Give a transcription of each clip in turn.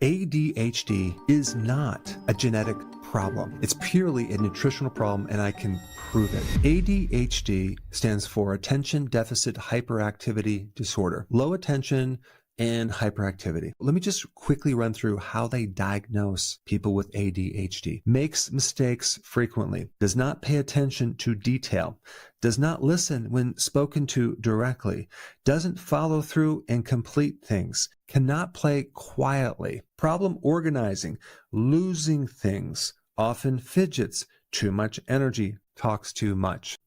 ADHD is not a genetic problem. It's purely a nutritional problem, and I can prove it. ADHD stands for Attention Deficit Hyperactivity Disorder. Low attention and hyperactivity. Let me just quickly run through how they diagnose people with ADHD. Makes mistakes frequently, does not pay attention to detail, does not listen when spoken to directly, doesn't follow through and complete things, cannot play quietly, problem organizing, losing things, often fidgets, too much energy, talks too much.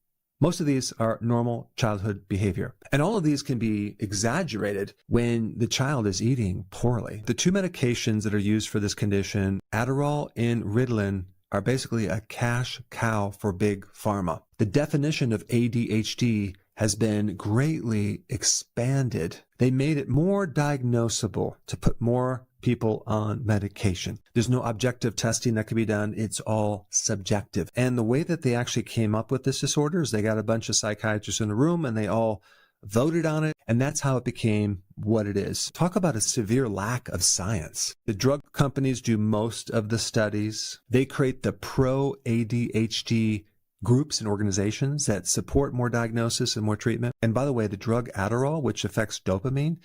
Most of these are normal childhood behavior. And all of these can be exaggerated when the child is eating poorly. The two medications that are used for this condition, Adderall and Ritalin, are basically a cash cow for big pharma. The definition of ADHD has been greatly expanded. They made it more diagnosable to put more people on medication. There's no objective testing that can be done. It's all subjective. And the way that they actually came up with this disorder is they got a bunch of psychiatrists in a room and they all voted on it. And that's how it became what it is. Talk about a severe lack of science. The drug companies do most of the studies. They create the pro-ADHD groups and organizations that support more diagnosis and more treatment. And by the way, the drug Adderall, which affects dopamine,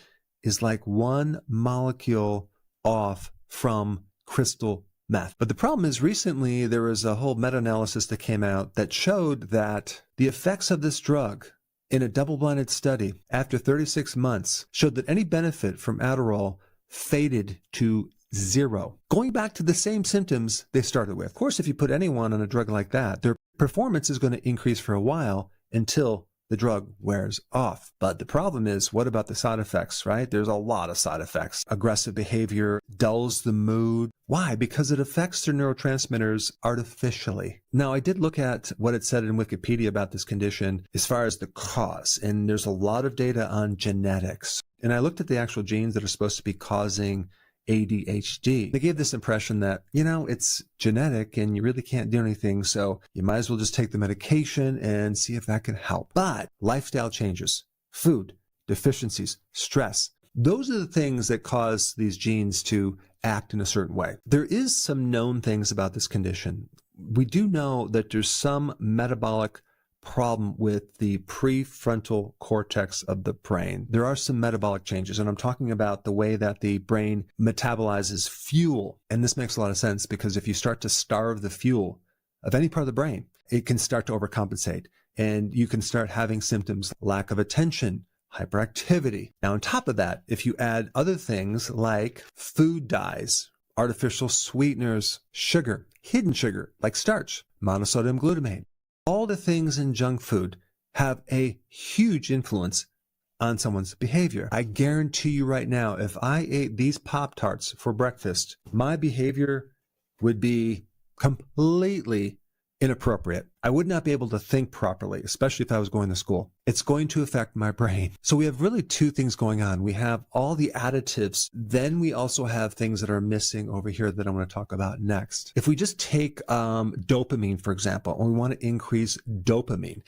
is like one molecule off from crystal meth. But the problem is recently there was a whole meta-analysis that came out that showed that the effects of this drug in a double-blinded study after 36 months showed that any benefit from Adderall faded to zero, going back to the same symptoms they started with. Of course, if you put anyone on a drug like that, their performance is going to increase for a while until the drug wears off. But the problem is, what about the side effects, right? There's a lot of side effects. Aggressive behavior, dulls the mood. Why? Because it affects their neurotransmitters artificially. Now, I did look at what it said in Wikipedia about this condition as far as the cause, and there's a lot of data on genetics. And I looked at the actual genes that are supposed to be causing ADHD. They gave this impression that, it's genetic and you really can't do anything, so you might as well just take the medication and see if that can help. But lifestyle changes, food, deficiencies, stress, those are the things that cause these genes to act in a certain way. There is some known things about this condition. We do know that there's some metabolic problem with the prefrontal cortex of the brain. There are some metabolic changes, and I'm talking about the way that the brain metabolizes fuel. And this makes a lot of sense because if you start to starve the fuel of any part of the brain, it can start to overcompensate, and you can start having symptoms, lack of attention, hyperactivity. Now, on top of that, if you add other things like food dyes, artificial sweeteners, sugar, hidden sugar like starch, monosodium glutamate, all the things in junk food have a huge influence on someone's behavior. I guarantee you right now, if I ate these Pop-Tarts for breakfast, my behavior would be completely inappropriate. I would not be able to think properly, especially if I was going to school. It's going to affect my brain. So we have really two things going on. We have all the additives. Then we also have things that are missing over here that I'm going to talk about next. If we just take dopamine, for example, and we want to increase dopamine,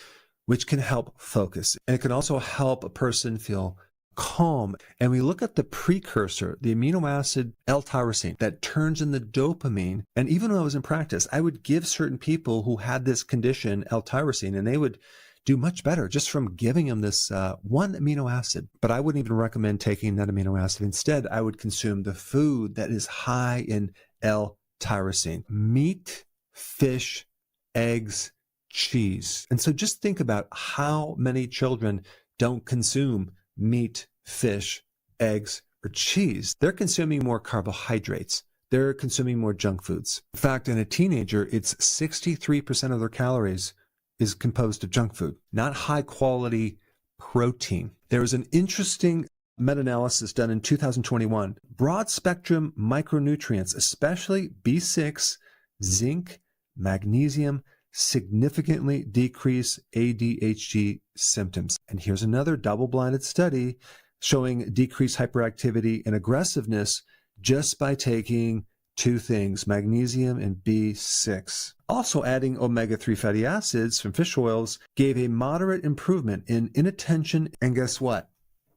which can help focus, and it can also help a person feel calm. And we look at the precursor, the amino acid L-tyrosine that turns in the dopamine. And even when I was in practice, I would give certain people who had this condition L-tyrosine, and they would do much better just from giving them this one amino acid. But I wouldn't even recommend taking that amino acid. Instead, I would consume the food that is high in L-tyrosine: meat, fish, eggs, cheese. And so just think about how many children don't consume meat, fish, eggs, or cheese. They're consuming more carbohydrates. They're consuming more junk foods. In fact, in a teenager, it's 63% of their calories is composed of junk food, not high quality protein. There was an interesting meta-analysis done in 2021. Broad spectrum micronutrients, especially B6, zinc, magnesium, significantly decrease ADHD symptoms. And here's another double-blinded study showing decreased hyperactivity and aggressiveness just by taking two things, magnesium and B6. Also, adding omega-3 fatty acids from fish oils gave a moderate improvement in inattention and, guess what,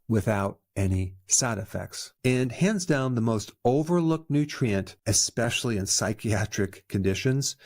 without any side effects. And hands down, the most overlooked nutrient, especially in psychiatric conditions,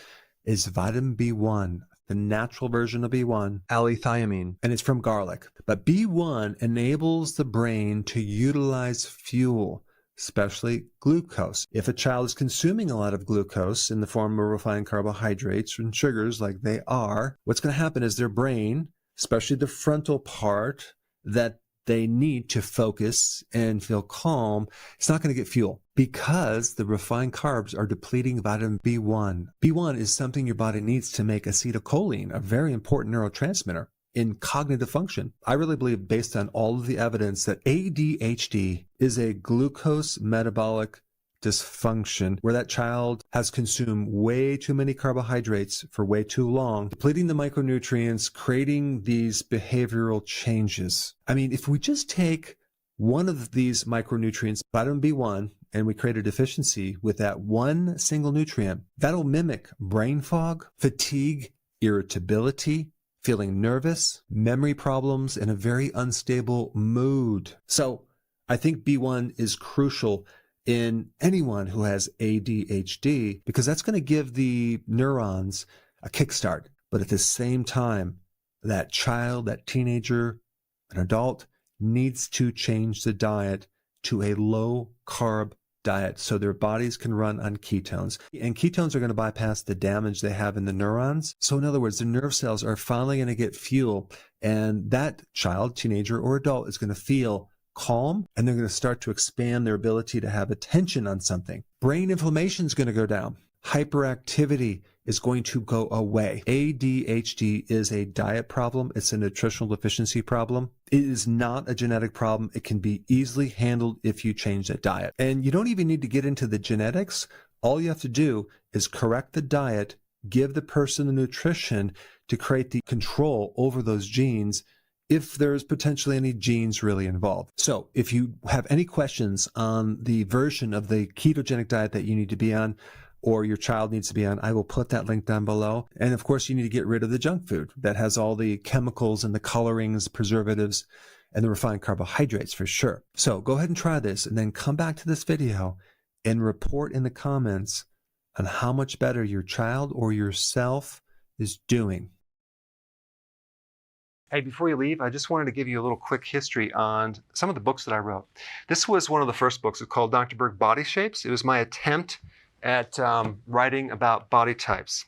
is vitamin B1, the natural version of B1, L-theanine, and it's from garlic. But B1 enables the brain to utilize fuel, especially glucose. If a child is consuming a lot of glucose in the form of refined carbohydrates and sugars like they are, what's going to happen is their brain, especially the frontal part that they need to focus and feel calm, it's not going to get fuel because the refined carbs are depleting vitamin B1. B1 is something your body needs to make acetylcholine, a very important neurotransmitter in cognitive function. I really believe, based on all of the evidence, that ADHD is a glucose metabolic dysfunction where that child has consumed way too many carbohydrates for way too long, depleting the micronutrients, creating these behavioral changes. I mean, if we just take one of these micronutrients, vitamin B1, and we create a deficiency with that one single nutrient, that'll mimic brain fog, fatigue, irritability, feeling nervous, memory problems, and a very unstable mood. So I think B1 is crucial in anyone who has ADHD because that's going to give the neurons a kickstart. But at the same time, that child, that teenager, an adult needs to change the diet to a low-carb diet so their bodies can run on ketones. And ketones are going to bypass the damage they have in the neurons. So in other words, the nerve cells are finally going to get fuel, and that child, teenager, or adult is going to feel calm, and they're going to start to expand their ability to have attention on something. Brain inflammation is going to go down. Hyperactivity is going to go away. ADHD is a diet problem. It's a nutritional deficiency problem. It is not a genetic problem. It can be easily handled if you change that diet. And you don't even need to get into the genetics. All you have to do is correct the diet, give the person the nutrition to create the control over those genes if there's potentially any genes really involved. So if you have any questions on the version of the ketogenic diet that you need to be on or your child needs to be on, I will put that link down below. And of course, you need to get rid of the junk food that has all the chemicals and the colorings, preservatives, and the refined carbohydrates for sure. So go ahead and try this and then come back to this video and report in the comments on how much better your child or yourself is doing. Hey, before you leave, I just wanted to give you a little quick history on some of the books that I wrote. This was one of the first books. It's called Dr. Berg Body Shapes. It was my attempt at writing about body types.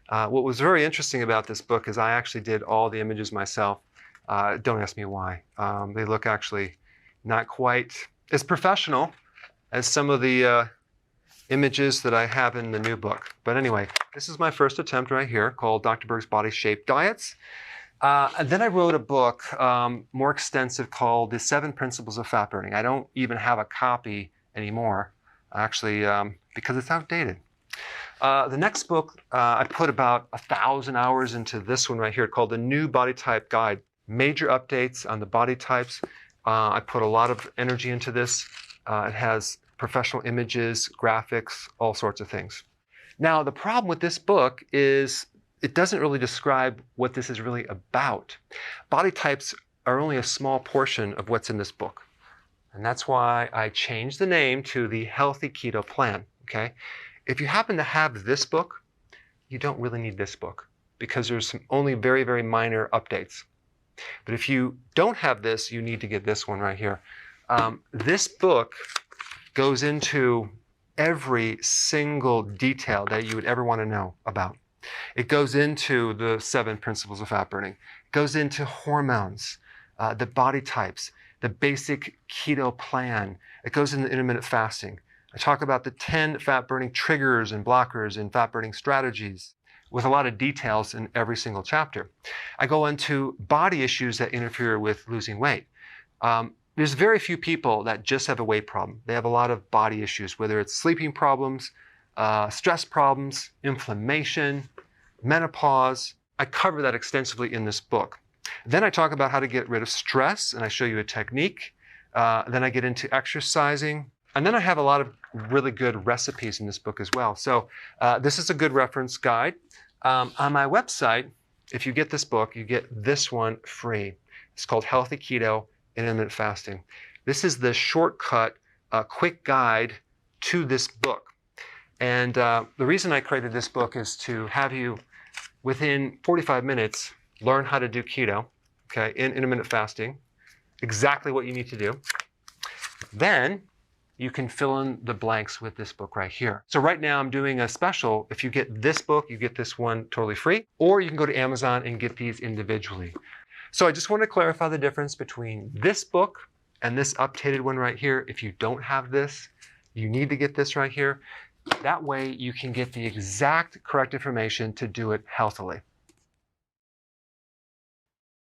What was very interesting about this book is I actually did all the images myself. Don't ask me why. They look actually not quite as professional as some of the images that I have in the new book. But anyway, this is my first attempt right here called Dr. Berg's Body Shape Diets. And then I wrote a book more extensive called The 7 Principles of Fat Burning. I don't even have a copy anymore, actually, because it's outdated. The next book, I put about 1,000 hours into this one right here called The New Body Type Guide. Major updates on the body types. I put a lot of energy into this. It has professional images, graphics, all sorts of things. Now, the problem with this book is it doesn't really describe what this is really about. Body types are only a small portion of what's in this book. And that's why I changed the name to the Healthy Keto Plan, okay? If you happen to have this book, you don't really need this book because there's some only very, very minor updates. But if you don't have this, you need to get this one right here. This book goes into every single detail that you would ever want to know about. It goes into the 7 principles of fat burning. It goes into hormones, the body types, the basic keto plan. It goes into intermittent fasting. I talk about the 10 fat burning triggers and blockers and fat burning strategies with a lot of details in every single chapter. I go into body issues that interfere with losing weight. There's very few people that just have a weight problem. They have a lot of body issues, whether it's sleeping problems, stress problems, inflammation, menopause. I cover that extensively in this book. Then I talk about how to get rid of stress, and I show you a technique. Then I get into exercising. And then I have a lot of really good recipes in this book as well. So this is a good reference guide. On my website, if you get this book, you get this one free. It's called Healthy Keto Intermittent Fasting. This is the shortcut, quick guide to this book. And the reason I created this book is to have you, within 45 minutes, learn how to do keto, okay, in intermittent fasting, exactly what you need to do. Then you can fill in the blanks with this book right here. So right now I'm doing a special. If you get this book, you get this one totally free, or you can go to Amazon and get these individually. So I just want to clarify the difference between this book and this updated one right here. If you don't have this, you need to get this right here. That way you can get the exact correct information to do it healthily.